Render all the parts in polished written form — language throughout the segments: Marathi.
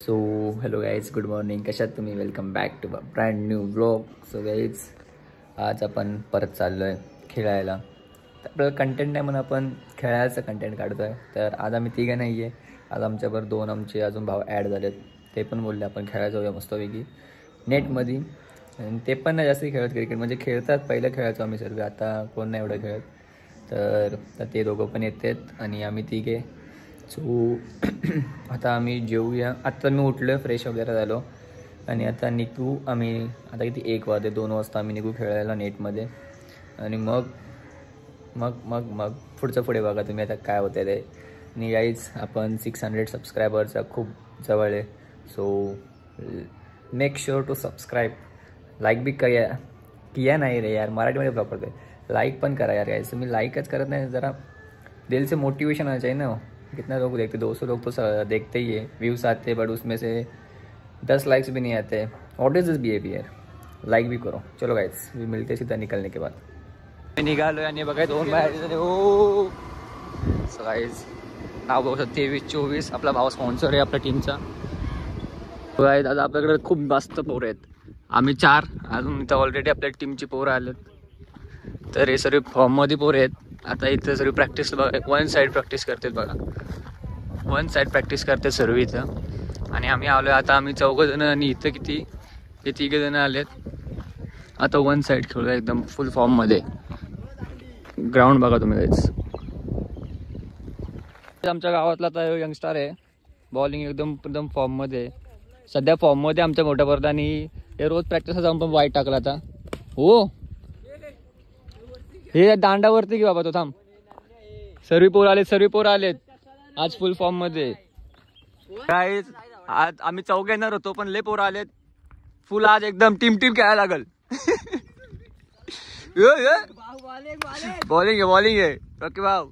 So hello guys, good morning. कशात तुम्ही? Welcome back to brand new vlog. So guys, आज आपण परत चाललो आहे खेळायला. तर आपल्याला कंटेंट नाही म्हणून आपण खेळायचं कंटेंट काढतो आहे. तर आज आम्ही तिघं नाही आहे, आज आमच्याबरोबर 2 आमचे अजून भाव ॲड झालेत. ते पण बोलले आपण खेळायला जाऊया मस्तपैकी नेटमध्ये. आणि ते पण नाही जास्त खेळत क्रिकेट, म्हणजे खेळतात. पहिलं खेळायचो आम्ही सर्व, आता कोण नाही एवढं खेळत. तर ते दोघं पण येतात आणि आम्ही तिघे. सो आता आम्ही जेवूया. आत्ता मी उठलो, फ्रेश वगैरे झालो आणि आता निघू आम्ही. आता किती 1 वाजले, 2 वाजता आम्ही निघू खेळायला नेटमध्ये. आणि मग मग मग मग पुढचं पुढे बघा तुम्ही आता काय होतं ते. आणि गाईज, आपण 600 सबस्क्रायबरचा खूप जवळ आहे. So make sure to subscribe. Like बी किया नाही रे यार, मराठीमध्ये ब्लॉग करतोय. लाईक पण करा यार गाईज. तुम्ही लाईकच करत नाही, जरा दिल से मोटिवेशन आना चाहिए ना. कितना लोग देखते, 200 लोग तो देखते ही है, व्यूज़ आते हैं, बट उसमें से 10 लाइक्स भी नहीं आते. What is this behaviour? Like भी करो. चलो गाइस, भी मिलते सीधा निकलने के बाद. मी निघालो आणि बघा 2 बाहेर. ओ सो गाइस, नाव बघू शकता 23-24. आपला भाव स्पॉन्सर आहे आपल्या टीमचा. गाइस, आज आपल्याकडे खूप मस्त पोरं आहेत. आम्ही 4, अजून इथं ऑलरेडी आपल्या टीमची पोरं आलेत. तर हे सर्व फॉर्ममध्ये पोरं आहेत. आता इथं सर्व प्रॅक्टिस बघा, 1 साईड प्रॅक्टिस करतात बघा. 1 साईड प्रॅक्टिस करते सर्व इथं. आणि आम्ही आलो आता, आम्ही 4 जण आणि इथं किती हे 3 जण आलेत. आता 1 साईड खेळूया एकदम फुल फॉर्ममध्ये. ग्राउंड बघा तुम्ही गाईज. आमच्या गावातला आता यंगस्टर आहे, बॉलिंग एकदम फॉर्ममध्ये. सध्या फॉर्ममध्ये आमच्या मोठ्या पर्दानी हे रोज प्रॅक्टिसला जाऊन पण वाईट टाकला आता. हो, हे दांडावरती घे बाबा तो, थांब. सर्व पोर आलेत आज फुल फॉर्म मध्ये. गाईज, आज आम्ही 4 येणार होतो, पण लय पोरं आलेत फुल. आज एकदम टीम खेळायला लागल. बॉलिंग आहे ओके भाऊ,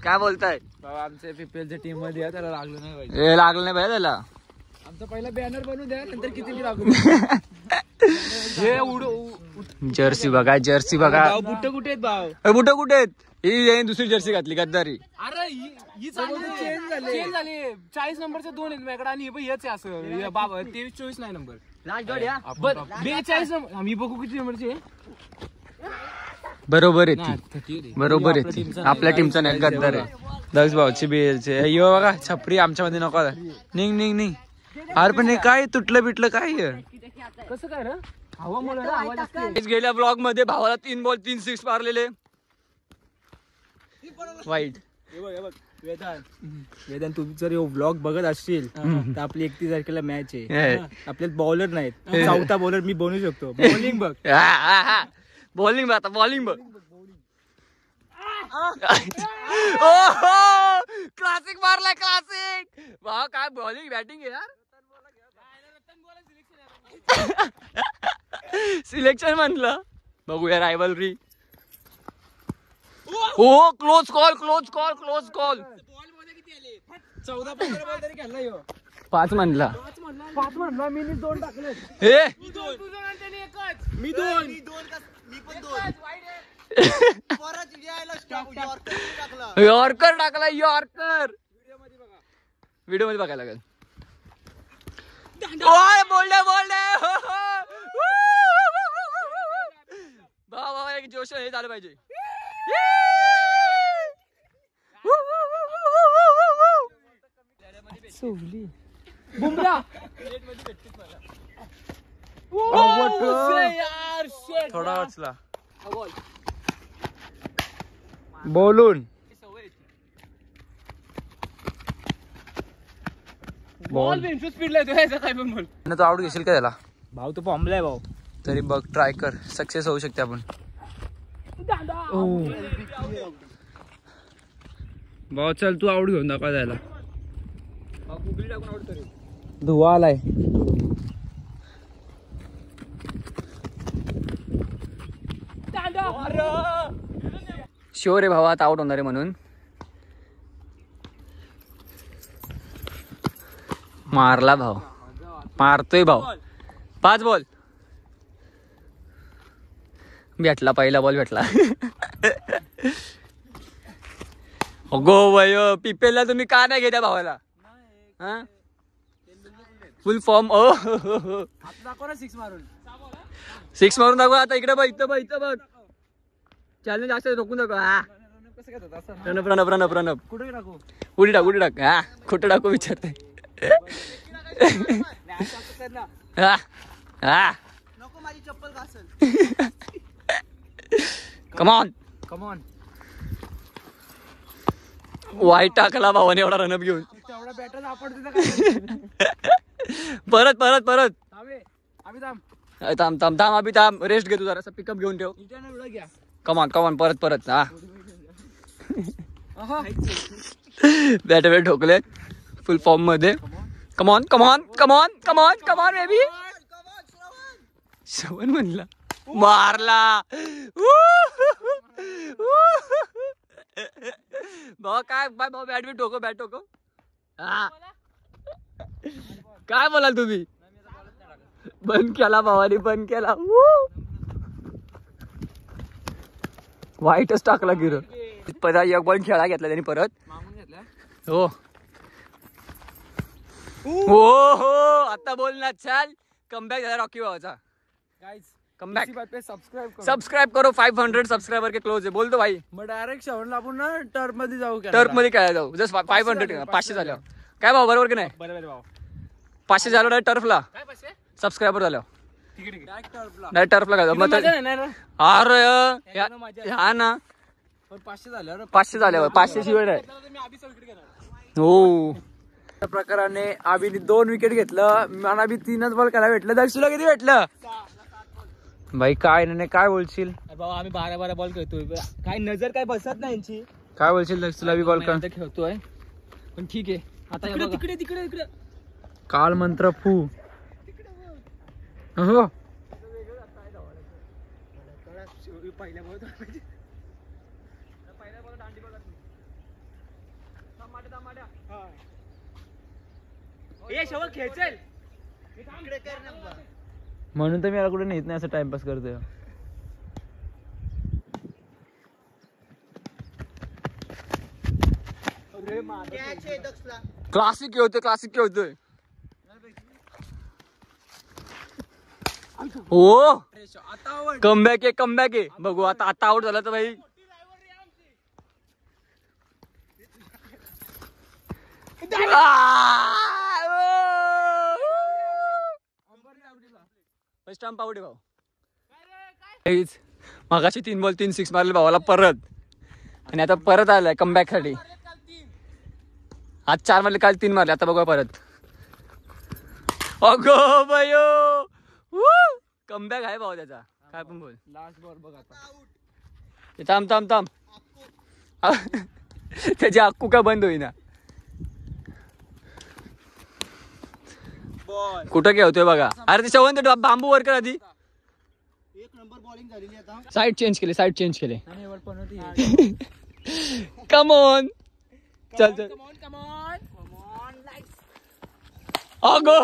काय बोलताय? आमच्या पीपीएलच्या टीम मध्ये त्याला लागलं नाही पाहिजे. हे लागलं नाही पाहिजे त्याला. आमचा पहिला बॅनर बनवून द्या, नंतर किती लागू. जर्सी बघा, जर्सी बघा. बुट कुठे आहेत भाऊ? बुट कुठे आहेत? ही दुसरी जर्सी घातली गद्दारी. अरे ही चेंज झाली. 40 नंबरचे 2 आहेत माझ्याकडे आणि हेच आहे असं. बाबा 23-24 नाही नंबर. 42 नंबर. आम्ही बघू किती नंबरचे. बरोबर आहे, बरोबर आहे. आपल्या टीमचा नाही, गद्दार आहे. दक्ष भाऊची बीएलचे यो बघा. छपरी आमच्यामध्ये नको. निघ. अरे पण हे काय तुटलं बिटलं काय? कसं काय रे? हवा गेल्या ब्लॉग मध्ये भावाला 3 बॉल 3 6 मारलेले. वाईट. वेदांत, तू जर व्लॉग बघत असशील तर आपली 31 तारखेला मॅच आहे. आपल्याला बॉलर नाहीत, 4था बॉलर मी बनवू शकतो. बॉलिंग बघ. बॉलिंग आता बॉलिंग बघ. क्लासिक मारलाय, क्लासिक. वाह, काय बॉलिंग बॅटिंग आहे यार. सिलेक्शन म्हणलं. बघूया रायव्हलरी. हो, क्लोज कॉल. 5 म्हणला. 5 म्हणला मी 2 टाकले. मी 2 यॉर्कर टाकला. यॉर्कर व्हिडिओ मध्ये बघायला लागेल. बोलले बाबा, एक जोश हे झालं पाहिजे. बुमरा थोडा वाचला बोलून. बॉल स्पीडला येतो काय पण बोल. तू आउट घेशील का त्याला? भाऊ तो फॉर्मलाय भाऊ. तरी बघ, ट्राय कर, सक्सेस होऊ शकते आपण. भाऊ चल, तू आउट घेऊन दाखवा त्याला. धुवा आलाय. शुअर आहे भावा, आता आउट होणार आहे म्हणून. मारला भाऊ, मारतोय भाऊ. 5 बॉल भेटला, पहिला बॉल भेटला. अगो वय पिपेलला तुम्ही का नाही घेत्या भावाला? फुल फॉर्म. दाखव ना 6 मारून. 6 मारून दाखवा आता. इकडे बघ, इथं बघ. चॅलेंज असं रोखून दाखव. हा प्रणब कुठे टाकू? उडी टाक. हा कुठं टाकू विचारते. नको माझी चप्पल घासल. कमॉन. वाईट टाकला भावाने एवढा रनअप घेऊन. तेवढा बॅटर आपडतो. परत थांब थांब रेस्ट घे तू जरासा. पिकअप घेऊन ठेव. कमॉन परत. हा बॅट ठोकले फुल फॉर्म मध्ये. Come on baby. श्रवण म्हणला मारला. भावा काय भाऊ बॅट ठोको. हा काय बोलाल तुम्ही? बंद केला भावानी. वाईटच टाकला गिर. परत एक बॉल खेळा घेतला त्यांनी परत. हो आता बोल ना. चल कमबॅक झाला रॉकी भावाचा. कमबॅक. सबस्क्राइब करो. 500 सब्सक्राइबर के क्लोज है. बोल दो भाई. मग डायरेक्ट शेवटला आपण ना टर्फ मध्ये जाऊ. काय जाऊ. जस्ट 500 500 झाल्यावर काय भाऊ बरोबर की नाही? बरोबर भाऊ. 500 झालं डायरेक्ट टर्फला. सबस्क्रायबर झाल्यावर डायरेक्ट टर्फला काय मग. अरे हा ना 500 झाल्यावर 500 शिवाय नाही. हो त्या प्रकाराने आबीने 2 विकेट घेतलं. मला बी 3च बॉल करायला भेटलं. दक्षुला किती भेटलं? भाई काय नाही काय बोलशील? बाबा आम्ही 12 बॉल खेळतोय. काय नजर काय बसत नाही यांची. काय बोलशील? दक्षुला बी बॉल खेळतोय पण ठीक आहे. आता तिकडे काल मंत्र फू. हो पहिल्या बॉल खेळचल म्हणून तर मी याला कुठे नेत नाही. असं टाइमपास करतोय. क्लासिक होतोय. हो कमबॅक आहे. बघू आता आउट झाला तर भाई. स्टंप आउट भाऊ. मगाशी 3 बॉल 3 6 मारले भावाला परत. आणि आता परत आलाय कमबॅक साठी. आज 4 मारले, काल 3 मारले. आता बघूया परत. अगो भयो कमबॅक आहे भाऊ त्याचा. काय पण बोल. लास्ट बॉल बघ आता. थांब त्याची अक्कू का बंद होईना. कुठं खेळतोय बघा. अरे ते शवंत बांबू वर कर आधी. 1 नंबर बॉलिंग झालेली आता. साईड चेंज केले. Come on. चल अगो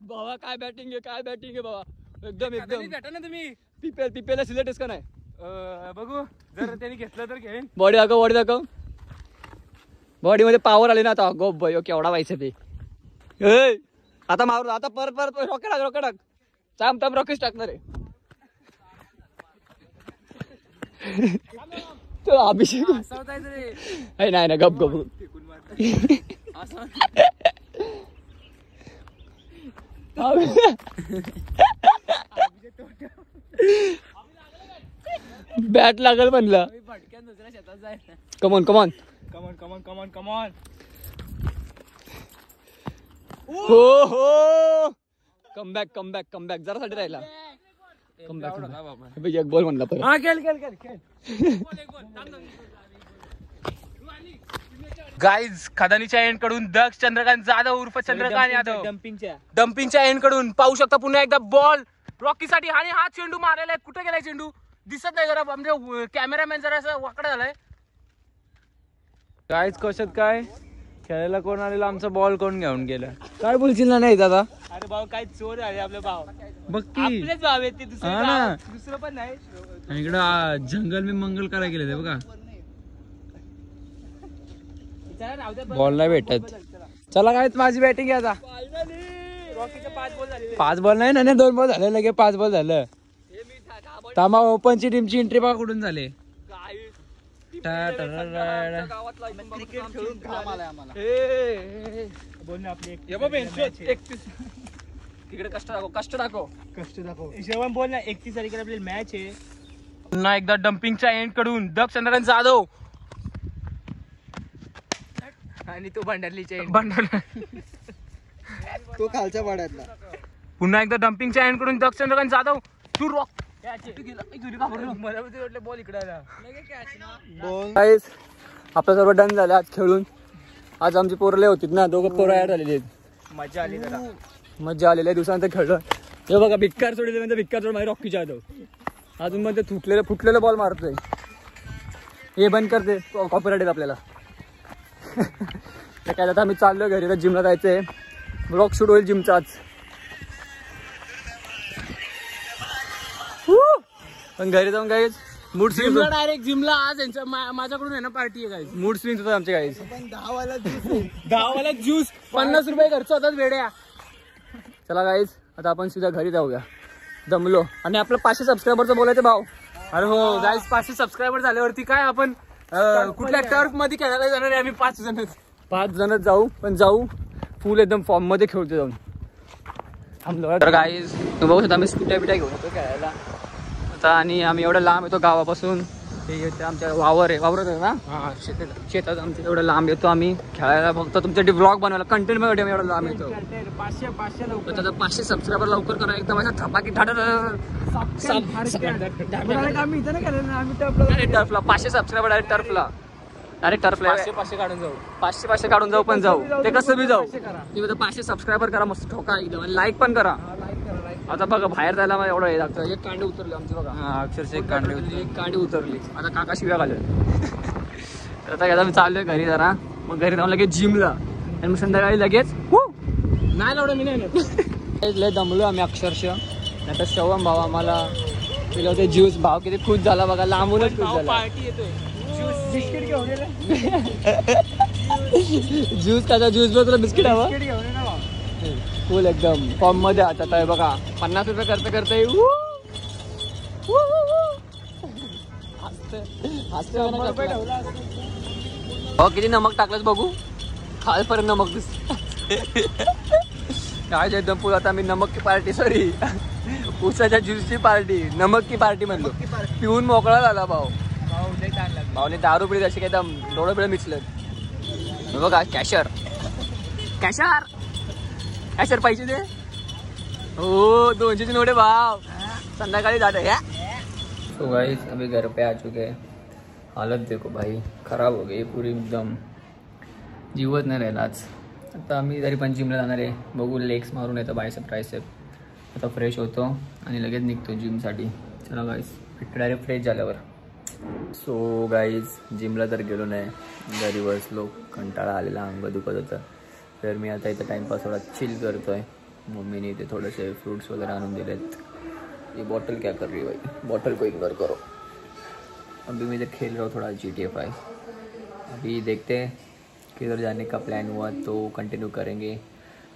बाबा काय बॅटिंग आहे बाबा. एकदम भेटा ना तुम्ही. पिपेला सिलेक्ट का नाही? बघू जर त्यांनी घेतलं तर घेईन. बॉडी दाखव. बॉडी मध्ये पॉवर आली ना आता. गो भयो केवढा व्हायचं ते. आता मारू. आता परत रॉकेट टाक. रॉकेट टाकणार आहे. तो अभिषेक नाही गप बॅट लागल म्हणलं. कमॉन हो कमबॅक जरासाठी राहिला. कमबॅक एक बॉल म्हणला परत. गाईज खदानीच्या एंड कडून दक्ष चंद्रकांत जाधव उर्फ चंद्रकांत यादव डम्पिंगच्या एंड कडून पाहू शकता पुन्हा एकदा बॉल रॉकी साठी. आणि हा चेंडू मारायला कुठे गेलाय चेंडू दिसत नाही. जरा म्हणजे कॅमेरामॅन जरा असं वाकडा झालाय. गाईज कशात काय खेळायला कोण आलेला. आमचा बॉल कोण घेऊन गेला. काय बोलशील ना? नाही दादा. अरे भाऊ काय चोर आले आपले भाव. बघ की आपलेच भाव आहेत ते. दुसरं पण नाही. इकडं जंगल मी मंगल करायला गेले ते बघा. बॉल नाही भेटत. चला काय माझी बॅटिंग आहे आता. 5 बॉल नाही ना 2 बॉल झाले लगे 5 बॉल झालं. तामा ओपनची टीमची एंट्री बघा कुठून झाले. तिकडे कष्ट दाखव. शेवण बोल ना 31 तारखेला आपली मॅच आहे. पुन्हा एकदा डम्पिंगच्या एंड कडून दक्ष चंद्रकांत जाधव आणि तो भंडारलीच्या तो खालच्या वाड्यातला. पुन्हा एकदा डम्पिंगच्या एंड कडून दक्ष चंद्रकांत जाधव टू रॉक. बॉल इकडे आपलं सर्व डन झालं आज खेळून. आज आमची पोरले होती ना, दोघं पोरं ऍड झालेली आहेत. मजा आली जरा. मजा आलेल्या दिवसानंतर खेळलं. हे बघा भिक्कार सोडले म्हणजे भिक्कार सोड माझी रॉकी जाधव अजून मध्ये फुटलेलं बॉल मारतोय. हे बंद करते कॉपीराइट आहेत आपल्याला. काय आता आम्ही चाललोय घरी. तर जिमला जायचंय. ब्लॉग शूट होईल जिमचा आज. पण घरी जाऊन काय मूड स्विंग डायरेक्ट जिमला आज माझ्याकडून आहे ना पार्टी आहे गाईज. मूड स्विंग होतं आमच्या गाईज. 10 वाला ज्यूस 50 रुपये खर्च होतात वेड्या. चला गाईज आता आपण सीधा घरी जाऊया. दमलो. आणि आपलं 500 सबस्क्रायबरचं बोलायचं भाव. अरे हो गाईज 500 सबस्क्रायबर झाल्यावरती काय आपण कुठल्या टर्फ मध्ये खेळायला जाणार आहे. आम्ही 5 जण जाऊ. पण जाऊ फुल एकदम फॉर्म मध्ये खेळतो जाऊन. तर गाईज तू बघू शकता आम्ही स्कूट्या बिट्या घेऊन येतो खेळायला आता. आणि आम्ही एवढं लांब येतो गावापासून. ते येते आमच्या वावरात आहे ना. शेतात आमच्या एवढं लांब येतो आम्ही खेळायला. फक्त तुमच्यासाठी ब्लॉग बनवायला कंटेंट मध्ये आम्ही एवढं लांब येतो. 500 सबस्क्रायबर लवकर करा एकदम अशा थपाकी टर्फला 500 सबस्क्रायबर डायरेक्ट टर्फला. डायरेक्ट टर्फला 500 काढून जाऊ. पण जाऊ ते कसं बी जाऊ. तुम्ही 500 सबस्क्रायबर करा मस्त ठोका एकदम. लाईक पण करा. आता बघा बाहेर जायला मला एवढं हे लागतं. एक कांडे उतरले आमचे बघा. अक्षरशः एक कांडे उतरली. आता काका शिव्या घालत. आता मी चाललोय घरी जरा. मग घरी जाऊन लगेच जिमला. आणि मग संध्याकाळी लगेच नाही लावलं मी नाही. लय दमलो आम्ही अक्षरशः. नाही तर शवम भाव आम्हाला पिलं होते ज्यूस. भाव किती खुश झाला बघा. लांबूनच खुश झाला. ज्यूस का ज्यूस बघ बिस्किट हवं फुल एकदम फॉर्म मध्ये. आता बघा 50 रुपये खर्च करते. किती नमक टाकलंच बघू. खालपर्यंत नमक काय एकदम फुल. आता मी नमक की पार्टी सॉरी उसाच्या ज्यूसची पार्टी नमक की पार्टी म्हणलो. पिऊन मोकळा झाला भाऊ. भाऊने दारू पिळी अशी काय एकदम डोळं बिळं मिचलं. बघा कॅशर पैसे दे. हो 200ची नोट है भाव. संध्याकाळी जाते. तो गाइस अभी घर पे आ चुके हैं. हालत देखो भाई खराब हो गई पूरी एकदम. जीवच नाही राहिला आज. आता आम्ही तरी पण जिमला जाणार आहे. बघू लेग्स मारून येतं बायसेप ट्रायसेप. आता फ्रेश होतो आणि लगेच निघतो जिमसाठी. चला गाईस भेटतो डायरेक्ट फ्रेश झाल्यावर. सो गाईज जिमला तर गेलो नाही. घरी बसलो. कंटाळा आलेला. अंग दुखत होतं. तर मी आता इथं टाइमपास थोडा चिल करतो आहे. मम्मीने इथे थोडेसे फ्रूट्स वगैरे आणून दिलेत. ये बॉटल क्या कर रही है भाई. बॉटल को इग्नोर करो. अभी मैं इधर खेल रहा हूँ थोड़ा GTA 5. अभी देखते हैं किधर जाने का प्लान हुआ तो कंटिन्यू करेंगे.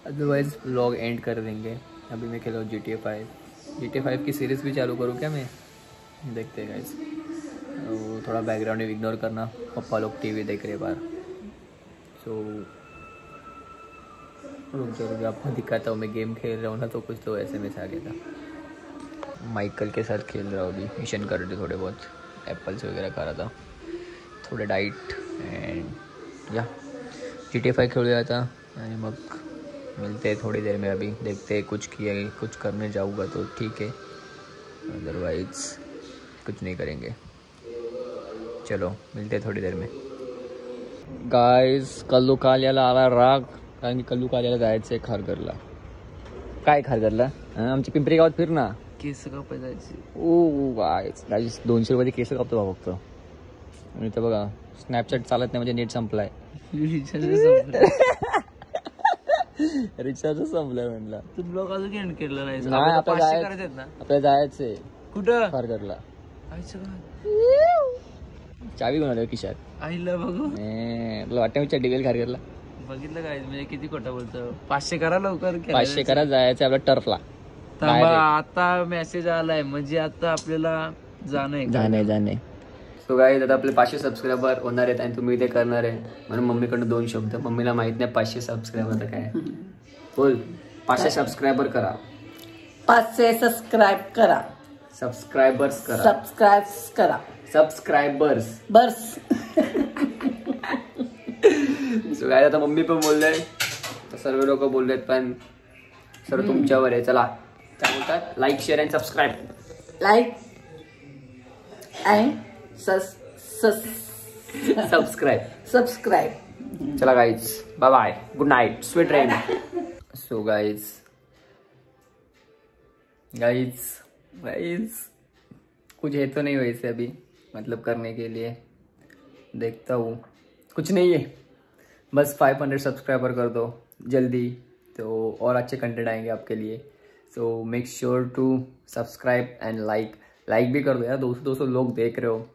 अदरवाइज व्लॉग एंड कर देंगे. अभी मैं खेल रहा हूँ GTA 5. GTA 5 की सीरीज़ भी चालू करूँ क्या मैं. देखते हैं गाइस. तो थोड़ा बैकग्राउंड में इग्नोर करना. पापा लोग टीवी देख रहे बाहर. सो रुक जाओ आपको दिखाता हूँ. मैं गेम खेल रहा हूँ ना तो कुछ तो SMS आ गया था. माइकल के साथ खेल रहा हूँ. अभी मिशन कर रहे थोड़े बहुत. एप्पल्स वगैरह कर रहा था. थोड़े डाइट एंड या GTA 5 खेलूया था. आणि मग मिलते हैं थोड़ी देर में. अभी देखते हैं कुछ किया कुछ करने जाऊँगा तो ठीक है. अदरवाइज कुछ नहीं करेंगे. चलो मिलते हैं थोड़ी देर में. गाइस कल्लू काल्याला आला राग. कारण की कल्लू काल्याला जायचं आहे खारघरला. काय खारघरला. आमची पिंपरी गावात फिर ना. केस कापायला जायचे. ओ गाइस 200 रुपयाचे केस कापतो बा फक्त. आणि इथं बघा स्नॅपचॅट चालत नाही म्हणजे नेट संपलाय. रिचार्ज संपलाय म्हणला. तू ब्लॉग अजून एंड केला नाही. आपल्याला जायचंय कुठं खारघरला. चावी घेऊन आलो खिशात आईला बघू तुला वाटतं मी चड्डी बेल खारघरला बघितलं काय म्हणजे किती खोटं बोलतो 500 करा लवकर 500 करा जायचं आपल्या टर्फला आता मेसेज आलाय म्हणजे आता आपल्याला जाणे सो गाईज आता आपले 500 सबस्क्रायबर होणार आहेत आणि तुम्ही ते करणार आहे म्हणून मम्मीकडनं 2 शब्द. मम्मीला माहित नाही 500 सबस्क्रायबर काय. बोल 500 सबस्क्रायबर करा. 500 सबस्क्राईब करा. सबस्क्रायबर्स करा. सबस्क्रायबर्स बर्स. सो गाईज आता मम्मी पण बोलले सर्व लोक बोललेत पण सर्व तुमच्यावर आहे. चला काय बोलतात like share and subscribe. Like and subscribe. चला guys bye bye good night sweet dream. So guys कुछ है तो नहीं वैसे अभी मतलब करने के लिए देखता हूँ कुछ नहीं है बस 500 सब्सक्राइबर कर दो जल्दी तो और अच्छे कंटेंट आएंगे आपके लिए. So make sure to subscribe and like भी कर दो यार. 200 लोग देख रहे हो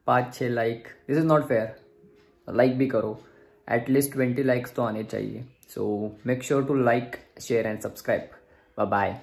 5-6 like this is not fair. Like भी करो एटलीस्ट 20 लाइक्स तो आने चाहिए. So make sure to like share and subscribe. Bye bye.